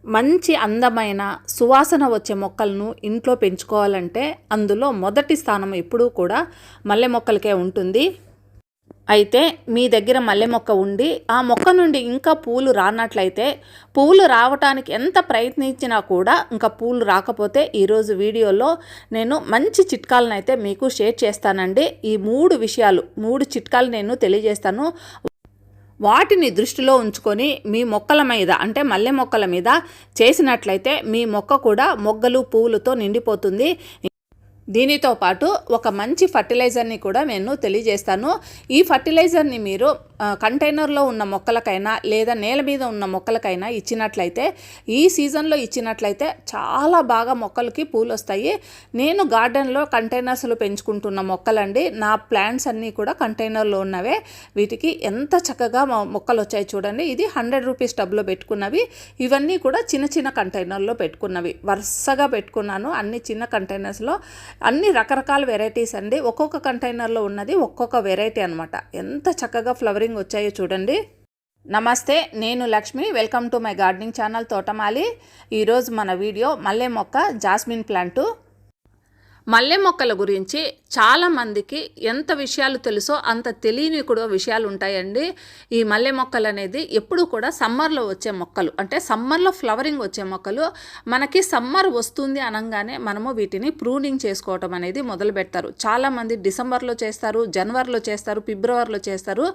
మంచి అందమైన సువాసన వచ్చే మొక్కలను ఇంట్లో పెంచుకోవాలంటే అందులో మొదటి స్థానం ఎప్పుడూ కూడా మల్లె మొక్కలకే ఉంటుంది. అయితే మీ దగ్గర మల్లె మొక్క ఉండి ఆ మొక్క నుండి ఇంకా పూలు రానట్లయితే, పూలు రావటానికి ఎంత ప్రయత్నించినా కూడా ఇంకా పూలు రాకపోతే ఈరోజు వీడియోలో నేను మంచి చిట్కాలను అయితే మీకు షేర్ చేస్తానండి. ఈ 3 చిట్కాలు నేను తెలియజేస్తాను. వాటిని దృష్టిలో ఉంచుకొని మీ మొక్కల మీద అంటే మల్లె మొక్కల మీద చేసినట్లయితే మీ మొక్క కూడా మొగ్గలు పువ్వులతో నిండిపోతుంది. దీనితో పాటు ఒక మంచి ఫర్టిలైజర్ని కూడా నేను తెలియజేస్తాను. ఈ ఫర్టిలైజర్ని మీరు కంటైనర్లో ఉన్న మొక్కలకైనా లేదా నేల మీద ఉన్న మొక్కలకైనా ఇచ్చినట్లయితే, ఈ సీజన్లో ఇచ్చినట్లయితే చాలా బాగా మొక్కలకి పూలు వస్తాయి. నేను గార్డెన్లో కంటైనర్స్లో పెంచుకుంటున్న మొక్కలండి. నా ప్లాంట్స్ అన్నీ కూడా కంటైనర్లో ఉన్నవే. వీటికి ఎంత చక్కగా మొక్కలు వచ్చాయి చూడండి. ఇది 100 రూపీస్ టబ్లో పెట్టుకున్నవి. ఇవన్నీ కూడా చిన్న చిన్న కంటైనర్లో పెట్టుకున్నవి. వరుసగా పెట్టుకున్నాను అన్ని చిన్న కంటైనర్స్లో. అన్ని రకరకాల వెరైటీస్ అండి. ఒక్కొక్క కంటైనర్లో ఉన్నది ఒక్కొక్క వెరైటీ అనమాట. ఎంత చక్కగా ఫ్లవరింగ్ వచ్చాయో చూడండి. నమస్తే, నేను Lakshmi. Welcome to my gardening channel తోటమాలి. ఈరోజు మన వీడియో మల్లె మొక్క, జాస్మిన్ ప్లాంటు. మల్లె మొక్కల గురించి చాలామందికి ఎంత విషయాలు తెలుసో అంత తెలియని కూడా విషయాలు ఉంటాయండి. ఈ మల్లె మొక్కలు అనేది ఎప్పుడు కూడా సమ్మర్లో వచ్చే మొక్కలు, అంటే సమ్మర్లో ఫ్లవరింగ్ వచ్చే మొక్కలు. మనకి సమ్మర్ వస్తుంది అనగానే మనము వీటిని ప్రూనింగ్ చేసుకోవటం అనేది మొదలు పెడతారు. చాలామంది డిసెంబర్లో చేస్తారు, జనవరిలో చేస్తారు, ఫిబ్రవరిలో చేస్తారు.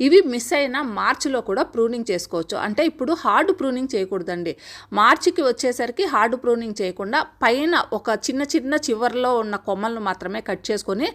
ఇవి మిస్ అయినా మార్చిలో కూడా ప్రూనింగ్ చేసుకోవచ్చు. అంటే ఇప్పుడు హార్డ్ ప్రూనింగ్ చేయకూడదండి. మార్చికి వచ్చేసరికి హార్డ్ ప్రూనింగ్ చేయకుండా పైన ఒక చిన్న చిన్న చివర్లో ఉన్న కొమ్మలను మాత్రమే కట్ చేసుకొని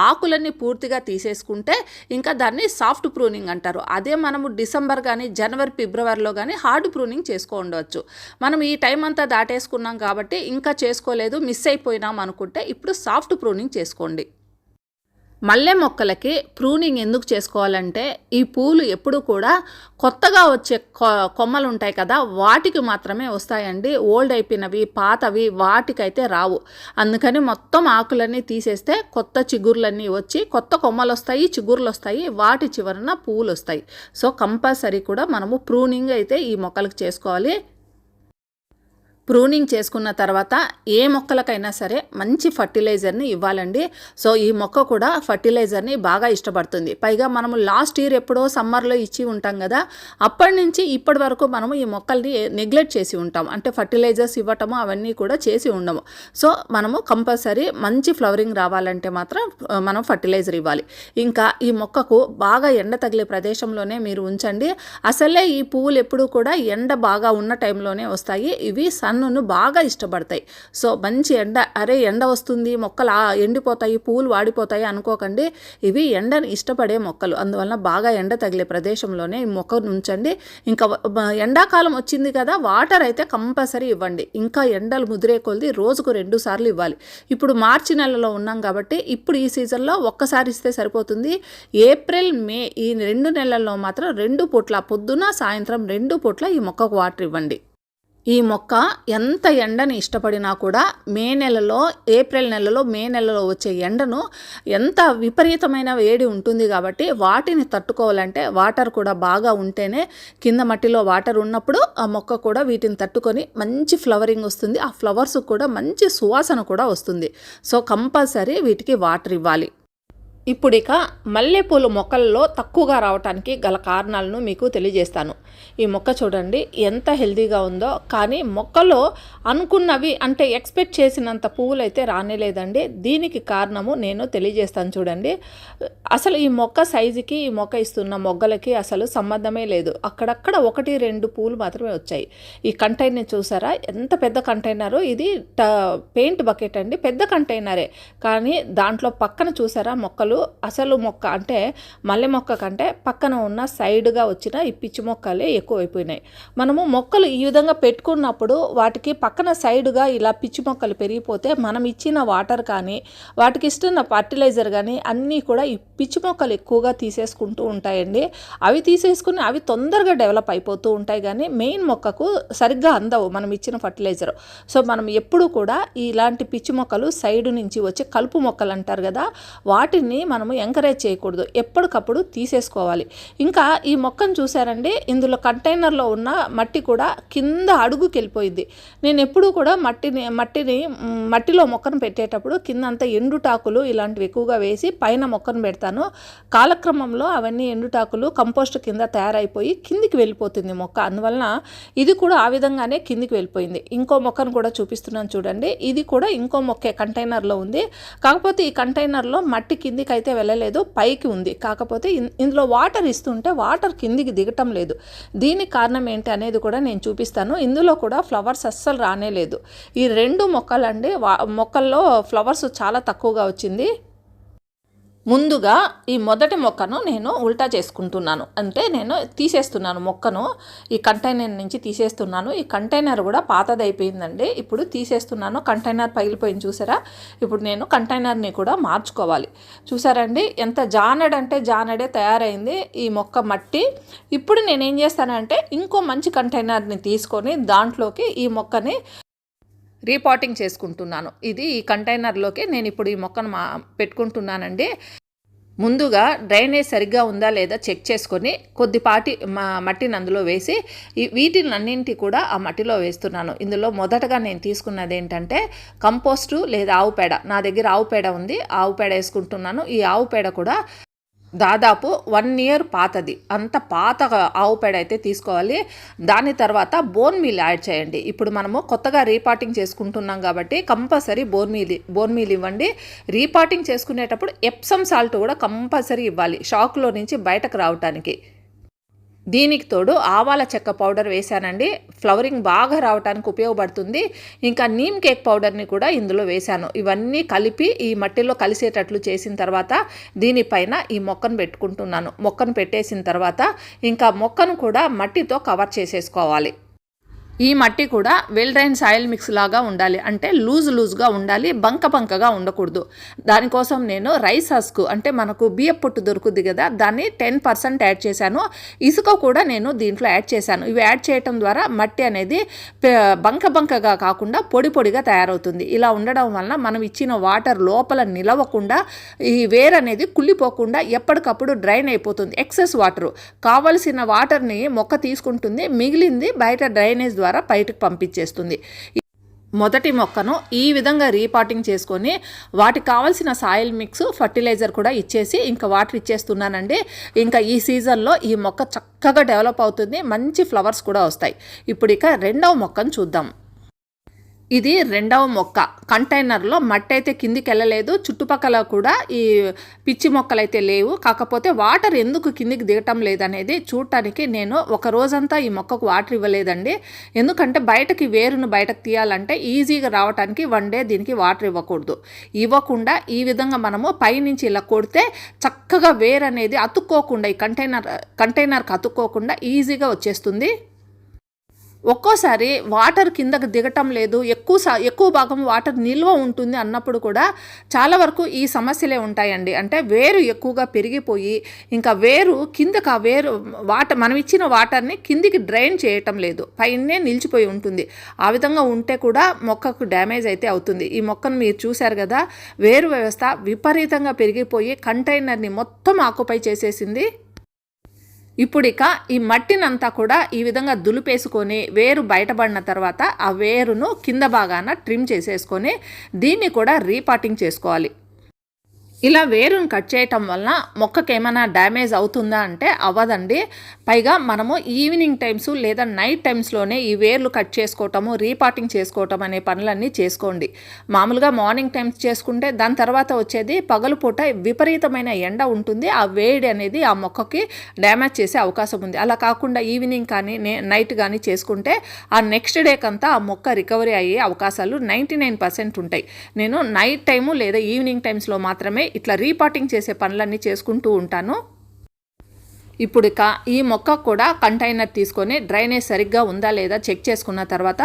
ఆకులన్నీ పూర్తిగా తీసేసుకుంటే ఇంకా దాన్ని సాఫ్ట్ ప్రూనింగ్ అంటారు. అదే మనము డిసెంబర్ కానీ జనవరి ఫిబ్రవరిలో కానీ హార్డ్ ప్రూనింగ్ చేసుకోవచ్చు. మనం ఈ టైం అంతా దాటేసుకున్నాం కాబట్టి ఇంకా చేసుకోలేదు, మిస్ అయిపోయినాం అనుకుంటే ఇప్పుడు సాఫ్ట్ ప్రూనింగ్ చేసుకోండి. మల్లె మొక్కలకి ప్రూనింగ్ ఎందుకు చేసుకోవాలంటే, ఈ పూలు ఎప్పుడు కూడా కొత్తగా వచ్చే కొమ్మలు ఉంటాయి కదా, వాటికి మాత్రమే వస్తాయండి. ఓల్డ్ అయిపోయినవి, పాతవి వాటికైతే రావు. అందుకని మొత్తం ఆకులన్నీ తీసేస్తే కొత్త చిగుర్లన్నీ వచ్చి కొత్త కొమ్మలు వస్తాయి, చిగుర్లు వస్తాయి, వాటి చివరన పువ్వులు వస్తాయి. సో కంపల్సరీ కూడా మనము ప్రూనింగ్ అయితే ఈ మొక్కలకు చేసుకోవాలి. ప్రూనింగ్ చేసుకున్న తర్వాత ఏ మొక్కలకైనా సరే మంచి ఫర్టిలైజర్ని ఇవ్వాలండి. సో ఈ మొక్క కూడా ఫర్టిలైజర్ని బాగా ఇష్టపడుతుంది. పైగా మనము లాస్ట్ ఇయర్ ఎప్పుడో సమ్మర్లో ఇచ్చి ఉంటాం కదా, అప్పటి నుంచి ఇప్పటి వరకు మనము ఈ మొక్కల్ని నెగ్లెక్ట్ చేసి ఉంటాం. అంటే ఫర్టిలైజర్స్ ఇవ్వటము అవన్నీ కూడా చేసి ఉండము. సో మనము కంపల్సరీ మంచి ఫ్లవరింగ్ రావాలంటే మాత్రం మనం ఫర్టిలైజర్ ఇవ్వాలి. ఇంకా ఈ మొక్కకు బాగా ఎండ తగిలే ప్రదేశంలోనే మీరు ఉంచండి. అసలే ఈ పువ్వులు ఎప్పుడూ కూడా ఎండ బాగా ఉన్న టైంలోనే వస్తాయి. ఇవి సన్నును బాగా ఇష్టపడతాయి. సో మంచి ఎండ వస్తుంది, మొక్కలు ఎండిపోతాయి, పువ్వులు వాడిపోతాయి అనుకోకండి. ఇవి ఎండను ఇష్టపడే మొక్కలు. అందువలన బాగా ఎండ తగిలే ప్రదేశంలోనే ఈ మొక్కను ఉంచండి. ఇంకా ఎండాకాలం వచ్చింది కదా, వాటర్ అయితే కంపల్సరీ ఇవ్వండి. ఇంకా ఎండలు ముదిరే కొద్ది రోజుకు 2 సార్లు ఇవ్వాలి. ఇప్పుడు మార్చి నెలలో ఉన్నాం కాబట్టి ఇప్పుడు ఈ సీజన్లో ఒక్కసారి ఇస్తే సరిపోతుంది. ఏప్రిల్, మే ఈ 2 నెలల్లో మాత్రం 2 పూట్ల, పొద్దున సాయంత్రం 2 పూట్ల ఈ మొక్కకు వాటర్ ఇవ్వండి. ఈ మొక్క ఎంత ఎండని ఇష్టపడినా కూడా ఏప్రిల్ నెలలో, మే నెలలో వచ్చే ఎండను ఎంత విపరీతమైన వేడి ఉంటుంది కాబట్టి వాటిని తట్టుకోవాలంటే వాటర్ కూడా బాగా ఉంటేనే, కింద మట్టిలో వాటర్ ఉన్నప్పుడు ఆ మొక్క కూడా వీటిని తట్టుకొని మంచి ఫ్లవరింగ్ వస్తుంది. ఆ ఫ్లవర్స్ కూడా మంచి సువాసన కూడా వస్తుంది. సో కంపల్సరీ వీటికి వాటర్ ఇవ్వాలి. ఇప్పుడు ఇక మల్లెపూలు మొక్కల్లో తక్కువగా రావటానికి గల కారణాలను మీకు తెలియజేస్తాను. ఈ మొక్క చూడండి ఎంత హెల్తీగా ఉందో, కానీ మొక్కలో అనుకున్నవి అంటే ఎక్స్పెక్ట్ చేసినంత పువ్వులు అయితే రానేలేదండి. దీనికి కారణము నేను తెలియజేస్తాను చూడండి. అసలు ఈ మొక్క సైజుకి ఈ మొక్క ఇస్తున్న మొగ్గలకి అసలు సంబంధమే లేదు. అక్కడక్కడ 1-2 పువ్వులు మాత్రమే వచ్చాయి. ఈ కంటైనర్ చూసారా, ఎంత పెద్ద కంటైనరు. ఇది పెయింట్ బకెట్ అండి, పెద్ద కంటైనరే. కానీ దాంట్లో పక్కన చూసారా మొక్కలు, అసలు మొక్క అంటే మల్లె మొక్క కంటే పక్కన ఉన్న సైడ్గా వచ్చిన ఈ పిచ్చి మొక్కలే ఎక్కువైపోయినాయి. మనము మొక్కలు ఈ విధంగా పెట్టుకున్నప్పుడు వాటికి పక్కన సైడ్గా ఇలా పిచ్చి మొక్కలు పెరిగిపోతే మనం ఇచ్చిన వాటర్ కానీ వాటికి ఇస్తున్న ఫర్టిలైజర్ కానీ అన్నీ కూడా ఈ పిచ్చి మొక్కలు ఎక్కువగా తీసేసుకుంటూ ఉంటాయండి. అవి తీసేసుకుని అవి తొందరగా డెవలప్ అయిపోతూ ఉంటాయి, కానీ మెయిన్ మొక్కకు సరిగ్గా అందవు మనం ఇచ్చిన ఫర్టిలైజర్. సో మనం ఎప్పుడు కూడా ఇలాంటి పిచ్చి మొక్కలు సైడ్ నుంచి వచ్చే కలుపు మొక్కలు అంటారు కదా, వాటిని మనము ఎంకరేజ్ చేయకూడదు, ఎప్పటికప్పుడు తీసేసుకోవాలి. ఇంకా ఈ మొక్కను చూసారండి, ఇందులో కంటైనర్లో ఉన్న మట్టి కూడా కింద అడుగుకి వెళ్ళిపోయింది. నేను ఎప్పుడూ కూడా మట్టిలో మొక్కను పెట్టేటప్పుడు కింద అంతా ఎండుటాకులు ఇలాంటివి ఎక్కువగా వేసి పైన మొక్కను పెడతాను. కాలక్రమంలో అవన్నీ ఎండుటాకులు కంపోస్ట్ కింద తయారైపోయి కిందికి వెళ్ళిపోతుంది మొక్క. అందువలన ఇది కూడా ఆ విధంగానే కిందికి వెళ్ళిపోయింది. ఇంకో మొక్కను కూడా చూపిస్తున్నాను చూడండి. ఇది కూడా ఇంకో మొక్కే కంటైనర్లో ఉంది. కాకపోతే ఈ కంటైనర్లో మట్టి కిందికి అయితే వెళ్ళలేదు, పైకి ఉంది. కాకపోతే ఇందులో వాటర్ ఇస్తుంటే వాటర్ కిందికి దిగటం లేదు. దీనికి కారణం ఏంటి అనేది కూడా నేను చూపిస్తాను. ఇందులో కూడా ఫ్లవర్స్ అస్సలు రానే లేదు. ఈ 2 మొక్కలండి, మొక్కల్లో ఫ్లవర్స్ చాలా తక్కువగా వచ్చింది. ముందుగా ఈ మొదటి మొక్కను నేను ఉల్టా చేసుకుంటున్నాను, అంటే నేను తీసేస్తున్నాను మొక్కను, ఈ కంటైనర్ నుంచి తీసేస్తున్నాను. ఈ కంటైనర్ కూడా పాతదైపోయిందండి, ఇప్పుడు తీసేస్తున్నాను. కంటైనర్ పగిలిపోయింది చూసారా. ఇప్పుడు నేను కంటైనర్ని కూడా మార్చుకోవాలి. చూసారండి ఎంత జానడంటే జానడే తయారైంది ఈ మొక్క మట్టి. ఇప్పుడు నేనేం చేస్తానంటే ఇంకో మంచి కంటైనర్ని తీసుకొని దాంట్లోకి ఈ మొక్కని రీపాటింగ్ చేసుకుంటున్నాను. ఇది ఈ కంటైనర్లోకి నేను ఇప్పుడు ఈ మొక్కను పెట్టుకుంటున్నానండి. ముందుగా డ్రైనేజ్ సరిగ్గా ఉందా లేదా చెక్ చేసుకొని కొద్దిపాటి మట్టిని అందులో వేసి వీటినన్నింటి కూడా ఆ మట్టిలో వేస్తున్నాను. ఇందులో మొదటగా నేను తీసుకున్నది ఏంటంటే కంపోస్టు లేదా ఆవు పేడ. నా దగ్గర ఆవు పేడ ఉంది, ఆవు పేడ వేసుకుంటున్నాను. ఈ ఆవు పేడ కూడా దాదాపు 1 year పాతది, అంత పాత ఆవు పేడ అయితే తీసుకోవాలి. దాని తర్వాత బోన్ మీల్ యాడ్ చేయండి. ఇప్పుడు మనము కొత్తగా రీపాటింగ్ చేసుకుంటున్నాం కాబట్టి కంపల్సరీ బోన్ మీల్ ఇవ్వండి. రీపాటింగ్ చేసుకునేటప్పుడు ఎప్సమ్ సాల్ట్ కూడా కంపల్సరీ ఇవ్వాలి, షాక్లో నుంచి బయటకు రావటానికి. దీనికి తోడు ఆవాల చెక్క పౌడర్ వేశానండి, ఫ్లవరింగ్ బాగా రావడానికి ఉపయోగపడుతుంది. ఇంకా నీమ్ కేక్ పౌడర్ని కూడా ఇందులో వేశాను. ఇవన్నీ కలిపి ఈ మట్టిలో కలిసేటట్లు చేసిన తర్వాత దీనిపైన ఈ మొక్కను పెట్టుకుంటున్నాను. మొక్కను పెట్టేసిన తర్వాత ఇంకా మొక్కను కూడా మట్టితో కవర్ చేసేసుకోవాలి. ఈ మట్టి కూడా వెల్ డ్రైన్ సాయిల్ మిక్స్ లాగా ఉండాలి, అంటే లూజ్గా ఉండాలి, బంకగా ఉండకూడదు. దానికోసం నేను రైస్ హస్క్, అంటే మనకు బియ్యం పొట్టు దొరుకుద్ది కదా, దాన్ని 10% యాడ్ చేశాను. ఇసుక కూడా నేను దీంట్లో యాడ్ చేశాను. ఇవి యాడ్ చేయటం ద్వారా మట్టి అనేది బంకగా కాకుండా పొడిగా తయారవుతుంది. ఇలా ఉండడం వలన మనం ఇచ్చిన వాటర్ లోపల నిలవకుండా ఈ వేర్ అనేది కుళ్ళిపోకుండా ఎప్పటికప్పుడు డ్రైన్ అయిపోతుంది. ఎక్సెస్ వాటర్ కావలసిన వాటర్ని మొక్క తీసుకుంటుంది, మిగిలింది బయట డ్రైనేజ్ ద్వారా బయటకు పంపించేస్తుంది. మొదటి మొక్కను ఈ విధంగా రీపాటింగ్ చేసుకొని వాటికి కావాల్సిన సాయిల్ మిక్స్, ఫర్టిలైజర్ కూడా ఇచ్చేసి ఇంకా వాటర్ ఇచ్చేస్తున్నానండి. ఇంకా ఈ సీజన్లో ఈ మొక్క చక్కగా డెవలప్ అవుతుంది, మంచి ఫ్లవర్స్ కూడా వస్తాయి. ఇప్పుడు ఇక రెండవ మొక్కను చూద్దాం. ఇది రెండవ మొక్క. కంటైనర్లో మట్టి అయితే కిందికి వెళ్ళలేదు, చుట్టుపక్కల కూడా ఈ పిచ్చి మొక్కలు అయితే లేవు. కాకపోతే వాటర్ ఎందుకు కిందికి దిగటం లేదనేది చూడటానికి నేను ఒక రోజంతా ఈ మొక్కకు వాటర్ ఇవ్వలేదండి. ఎందుకంటే వేరును బయటకు తీయాలంటే ఈజీగా రావడానికి 1 day దీనికి వాటర్ ఇవ్వకుండా ఈ విధంగా మనము పైనుంచి ఇలా కొడితే చక్కగా వేరు అనేది అతుక్కోకుండా, ఈ కంటైనర్కి అతుక్కోకుండా ఈజీగా వచ్చేస్తుంది. ఒక్కోసారి వాటర్ కిందకు దిగటం లేదు, ఎక్కువ భాగం వాటర్ నిల్వ ఉంటుంది అన్నప్పుడు కూడా చాలా వరకు ఈ సమస్యలే ఉంటాయండి. అంటే వేరు ఎక్కువగా పెరిగిపోయి ఇంకా వాటర్ మనం ఇచ్చిన వాటర్ని కిందికి డ్రైన్ చేయటం లేదు, పైనే నిలిచిపోయి ఉంటుంది. ఆ విధంగా ఉంటే కూడా మొక్కకు డ్యామేజ్ అయితే అవుతుంది. ఈ మొక్కను మీరు చూశారు కదా, వేరు వ్యవస్థ విపరీతంగా పెరిగిపోయి కంటైనర్ని మొత్తం ఆక్యుపై చేసేసింది. ఇప్పుడు ఇక ఈ మట్టినంతా కూడా ఈ విధంగా దులిపేసుకొని వేరు బయటపడిన తర్వాత ఆ వేరును కింద భాగాన ట్రిమ్ చేసేసుకొని దీన్ని కూడా రీపాటింగ్ చేసుకోవాలి. ఇలా వేరును కట్ చేయటం వలన మొక్కకి ఏమైనా డ్యామేజ్ అవుతుందా అంటే అవ్వదండి. పైగా మనము ఈవినింగ్ టైమ్స్ లేదా నైట్ టైమ్స్లోనే ఈ వేర్లు కట్ చేసుకోవటము, రీపాటింగ్ చేసుకోవటం అనే పనులన్నీ చేసుకోండి. మామూలుగా మార్నింగ్ టైమ్స్ చేసుకుంటే దాని తర్వాత వచ్చేది పగలుపూట విపరీతమైన ఎండ ఉంటుంది, ఆ వేడి అనేది ఆ మొక్కకి డ్యామేజ్ చేసే అవకాశం ఉంది. అలా కాకుండా ఈవినింగ్ కానీ నైట్ కానీ చేసుకుంటే ఆ నెక్స్ట్ డేకంతా ఆ మొక్క రికవరీ అయ్యే అవకాశాలు 99% ఉంటాయి. నేను నైట్ టైము లేదా ఈవినింగ్ టైమ్స్లో మాత్రమే ఇట్లా రీపాటింగ్ చేసే పనులన్నీ చేసుకుంటూ ఉంటాను. ఇప్పుడు ఇక ఈ మొక్క కూడా కంటైనర్ తీసుకొని డ్రైనేజ్ సరిగ్గా ఉందా లేదా చెక్ చేసుకున్న తర్వాత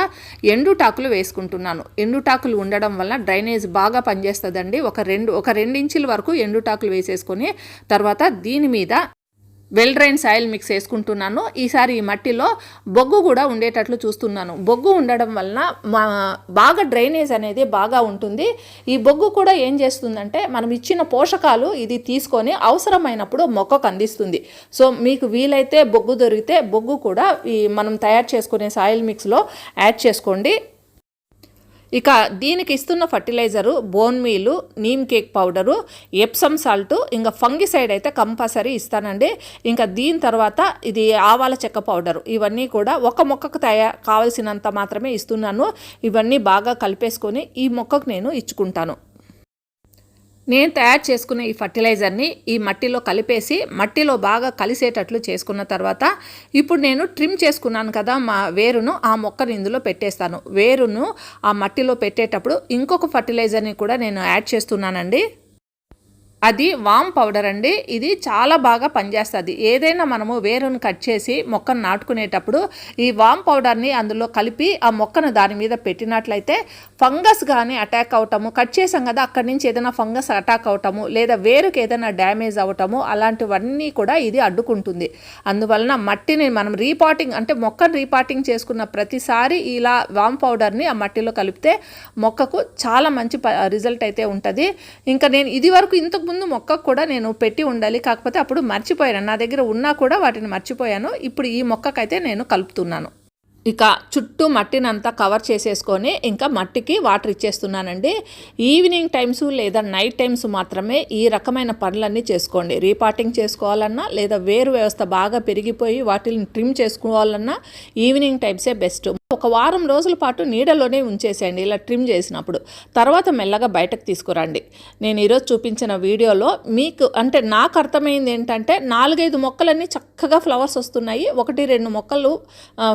ఎండుటాకులు వేసుకుంటున్నాను. ఎండుటాకులు ఉండడం వల్ల డ్రైనేజ్ బాగా పనిచేస్తుందండి. ఒక 2 ఇంచుల వరకు ఎండుటాకులు వేసేసుకొని తర్వాత దీని మీద వెల్ డ్రైన్ సాయిల్ మిక్స్ వేసుకుంటున్నాను. ఈసారి ఈ మట్టిలో బొగ్గు కూడా ఉండేటట్లు చూస్తున్నాను. బొగ్గు ఉండడం వలన బాగా డ్రైనేజ్ అనేది బాగా ఉంటుంది. ఈ బొగ్గు కూడా ఏం చేస్తుందంటే మనం ఇచ్చిన పోషకాలు ఇది తీసుకొని అవసరమైనప్పుడు మొక్కకు అందిస్తుంది. సో మీకు వీలైతే బొగ్గు దొరికితే బొగ్గు కూడా ఈ మనం తయారు చేసుకునే సాయిల్ మిక్స్లో యాడ్ చేసుకోండి. ఇక దీనికి ఇస్తున్న fertiliser bone మీలు, neem cake powder, Epsom salt, ఇంకా ఫంగిసైడ్ అయితే కంపల్సరీ ఇస్తానండి. ఇంకా దీని తర్వాత ఇది ఆవాల చెక్క పౌడరు, ఇవన్నీ కూడా ఒక మొక్కకు కావలసినంత మాత్రమే ఇస్తున్నాను. ఇవన్నీ బాగా కలిపేసుకొని ఈ మొక్కకు నేను ఇచ్చుకుంటాను. నేను తయారు చేసుకున్న ఈ ఫర్టిలైజర్ని ఈ మట్టిలో కలిపేసి మట్టిలో బాగా కలిసేటట్లు చేసుకున్న తర్వాత ఇప్పుడు నేను ట్రిమ్ చేసుకున్నాను కదా మా వేరును, ఆ మొక్కని ఇందులో పెట్టేస్తాను. వేరును ఆ మట్టిలో పెట్టేటప్పుడు ఇంకొక ఫర్టిలైజర్ని కూడా నేను యాడ్ చేస్తున్నానండి. అది వామ్ పౌడర్ అండి. ఇది చాలా బాగా పనిచేస్తుంది. ఏదైనా మనము వేరును కట్ చేసి మొక్కను నాటుకునేటప్పుడు ఈ వామ్ పౌడర్ని అందులో కలిపి ఆ మొక్కను దాని మీద పెట్టినట్లయితే ఫంగస్ కానీ అటాక్ అవటము, కట్ చేసాం కదా అక్కడి నుంచి ఏదైనా ఫంగస్ అటాక్ అవటము లేదా వేరుకి ఏదైనా డ్యామేజ్ అవటము అలాంటివన్నీ కూడా ఇది అడ్డుకుంటుంది. అందువలన మట్టిని మనం రీపాటింగ్ అంటే మొక్కను రీపాటింగ్ చేసుకున్న ప్రతిసారి ఇలా వామ్ పౌడర్ని ఆ మట్టిలో కలిపితే మొక్కకు చాలా మంచి రిజల్ట్ అయితే ఉంటుంది. ఇంకా నేను ఇది వరకు ఇంతకు ముందు మొక్కకు కూడా నేను పెట్టి ఉండాలి, కాకపోతే అప్పుడు మర్చిపోయాను. నా దగ్గర ఉన్నా కూడా వాటిని మర్చిపోయాను. ఇప్పుడు ఈ మొక్కకైతే నేను కలుపుతున్నాను. ఇక చుట్టూ మట్టినంతా కవర్ చేసేసుకొని ఇంకా మట్టికి వాటర్ ఇచ్చేస్తున్నానండి. ఈవినింగ్ టైమ్స్ లేదా నైట్ టైమ్స్ మాత్రమే ఈ రకమైన పనులన్నీ చేసుకోండి. రీపాటింగ్ చేసుకోవాలన్నా లేదా వేరు వ్యవస్థ బాగా పెరిగిపోయి వాటిని ట్రిమ్ చేసుకోవాలన్నా ఈవినింగ్ టైమ్సే బెస్ట్. ఒక వారం రోజుల పాటు నీడలోనే ఉంచేసేయండి ఇలా ట్రిమ్ చేసినప్పుడు. తర్వాత మెల్లగా బయటకు తీసుకురండి. నేను ఈరోజు చూపించిన వీడియోలో మీకు అంటే నాకు అర్థమైంది ఏంటంటే 4-5 మొక్కలన్నీ చక్కగా ఫ్లవర్స్ వస్తున్నాయి, 1-2 మొక్కలు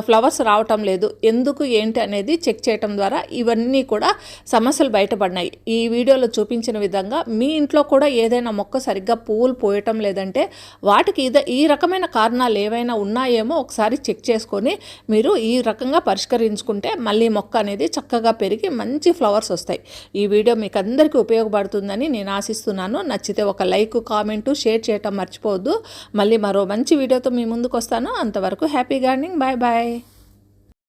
ఫ్లవర్స్ రావటం లేదు. ఎందుకు ఏంటి అనేది చెక్ చేయటం ద్వారా ఇవన్నీ కూడా సమస్యలు బయటపడినాయి. ఈ వీడియోలో చూపించిన విధంగా మీ ఇంట్లో కూడా ఏదైనా మొక్క సరిగ్గా పువ్వులు పోయటం లేదంటే వాటికి ఈ రకమైన కారణాలు ఏవైనా ఉన్నాయేమో ఒకసారి చెక్ చేసుకొని మీరు ఈ రకంగా పరిష్కరించుకుంటే మళ్ళీ మొక్క అనేది చక్కగా పెరిగి మంచి ఫ్లవర్స్ వస్తాయి. ఈ వీడియో మీకు అందరికీ ఉపయోగపడుతుందని నేను ఆశిస్తున్నాను. నచ్చితే ఒక లైక్, కామెంటు, షేర్ చేయటం మర్చిపోవద్దు. మళ్ళీ మరో మంచి వీడియోతో మీ ముందుకు వస్తాను. అంతవరకు హ్యాపీ గార్డెనింగ్. Bye bye.